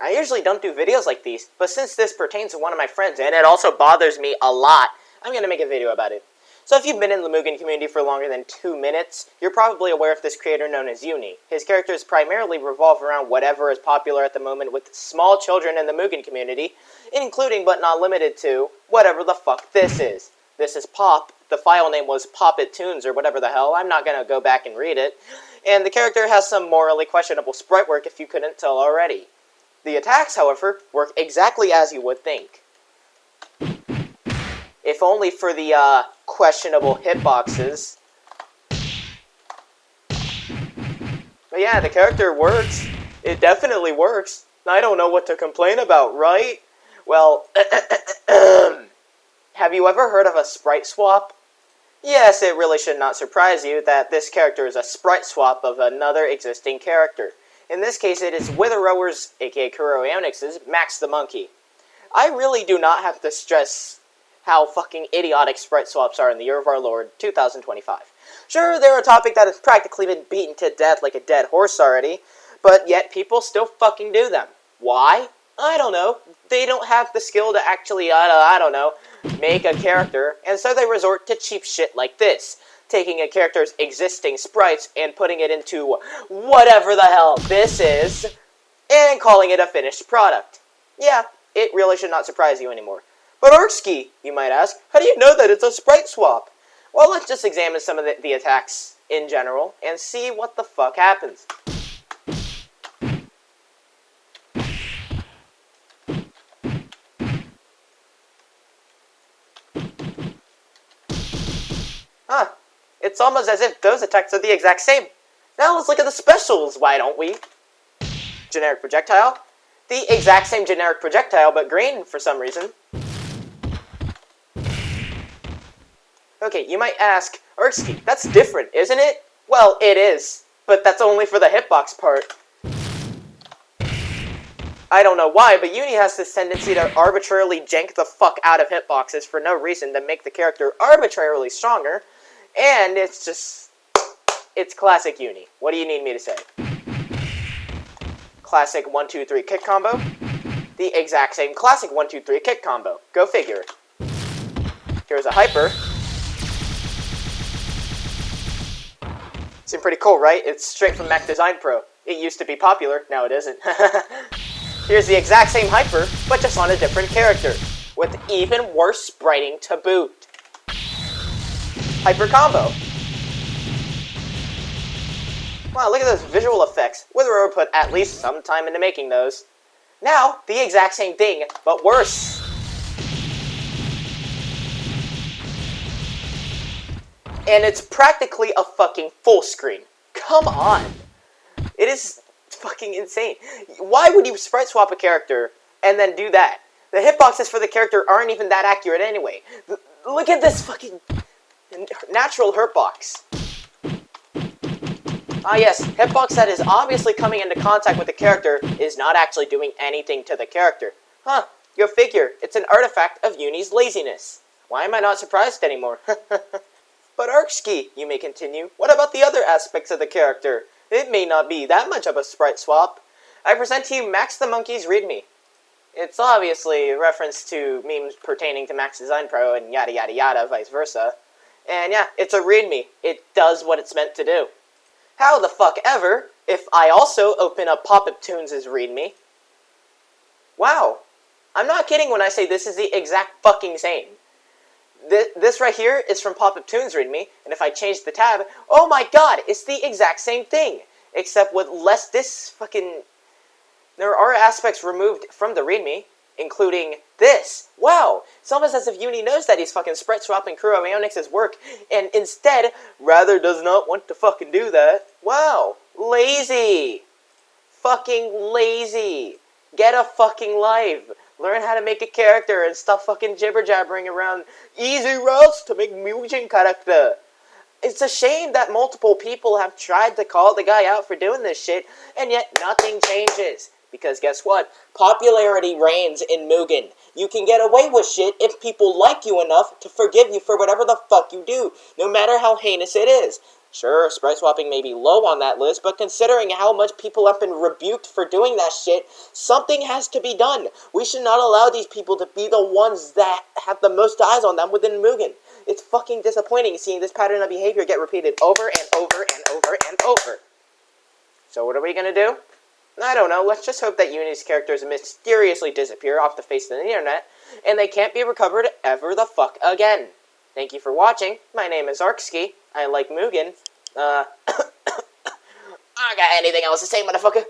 I usually don't do videos like these, but since this pertains to one of my friends, and it also bothers me a lot, I'm going to make a video about it. So if you've been in the MUGEN community for longer than 2 minutes, you're probably aware of this creator known as Uni. His characters primarily revolve around whatever is popular at the moment with small children in the MUGEN community, including but not limited to whatever the fuck this is. This is Pop. The file name was Poppet Tunes or whatever the hell. I'm not going to go back and read it. And the character has some morally questionable sprite work if you couldn't tell already. The attacks, however, work exactly as you would think. If only for the, questionable hitboxes. But yeah, the character works. It definitely works. I don't know what to complain about, right? Well, have you ever heard of a Sprite Swap? Yes, it really should not surprise you that this character is a Sprite Swap of another existing character. In this case, it is Witherower's, aka Kuro Aonix's, Max the Monkey. I really do not have to stress how fucking idiotic sprite swaps are in the year of our Lord, 2025. Sure, they're a topic that has practically been beaten to death like a dead horse already, but yet people still fucking do them. Why? I don't know. They don't have the skill to actually, I don't know, make a character, and so they resort to cheap shit like this. Taking a character's existing sprites and putting it into whatever the hell this is, and calling it a finished product. Yeah, it really should not surprise you anymore. But Arksky, you might ask, how do you know that it's a sprite swap? Well, let's just examine some of the attacks in general and see what the fuck happens. Huh. It's almost as if those attacks are the exact same. Now let's look at the specials, why don't we? Generic projectile. The exact same generic projectile, but green for some reason. Okay, you might ask, Arksky, that's different, isn't it? Well, it is, but that's only for the hitbox part. I don't know why, but Uni has this tendency to arbitrarily jank the fuck out of hitboxes for no reason to make the character arbitrarily stronger. And it's just, it's classic Uni. What do you need me to say? Classic 1-2-3 kick combo. The exact same classic 1-2-3 kick combo. Go figure. Here's a hyper. Seems pretty cool, right? It's straight from Mac Design Pro. It used to be popular, now it isn't. Here's the exact same hyper, but just on a different character, with even worse spriting to boot. Hyper combo. Wow, look at those visual effects. Witherower put at least some time into making those. Now, the exact same thing, but worse. And it's practically a fucking full screen. Come on. It is fucking insane. Why would you sprite swap a character and then do that? The hitboxes for the character aren't even that accurate anyway. Look at this fucking natural hurtbox. Ah yes, hitbox that is obviously coming into contact with the character is not actually doing anything to the character. Huh, go figure. It's an artifact of Uni's laziness. Why am I not surprised anymore? But Arksky, you may continue, what about the other aspects of the character? It may not be that much of a sprite swap. I present to you Max the Monkey's README. It's obviously a reference to memes pertaining to Max Design Pro and yada yada yada, vice versa. And yeah, it's a README. It does what it's meant to do. How the fuck ever, if I also open up Poppet Tunes' README... Wow. I'm not kidding when I say this is the exact fucking same. This right here is from Poppet Tunes' README, and if I change the tab, oh my god, it's the exact same thing! Except with less this fucking... There are aspects removed from the README, including this. Wow! It's almost as if Uni knows that he's fucking sprite swapping Kuro Aonix's work, and instead, rather does not want to fucking do that. Wow! Lazy! Fucking lazy! Get a fucking life! Learn how to make a character and stop fucking jibber-jabbering around easy routes to make MUGEN character. It's a shame that multiple people have tried to call the guy out for doing this shit, and yet nothing changes. Because guess what? Popularity reigns in MUGEN. You can get away with shit if people like you enough to forgive you for whatever the fuck you do, no matter how heinous it is. Sure, sprite swapping may be low on that list, but considering how much people have been rebuked for doing that shit, something has to be done. We should not allow these people to be the ones that have the most eyes on them within Mugen. It's fucking disappointing seeing this pattern of behavior get repeated over and over and over and over. So what are we gonna do? I don't know, let's just hope that Uni's characters mysteriously disappear off the face of the internet, and they can't be recovered ever the fuck again. Thank you for watching. My name is Arkski. I like Mugen. I got anything else to say, motherfucker?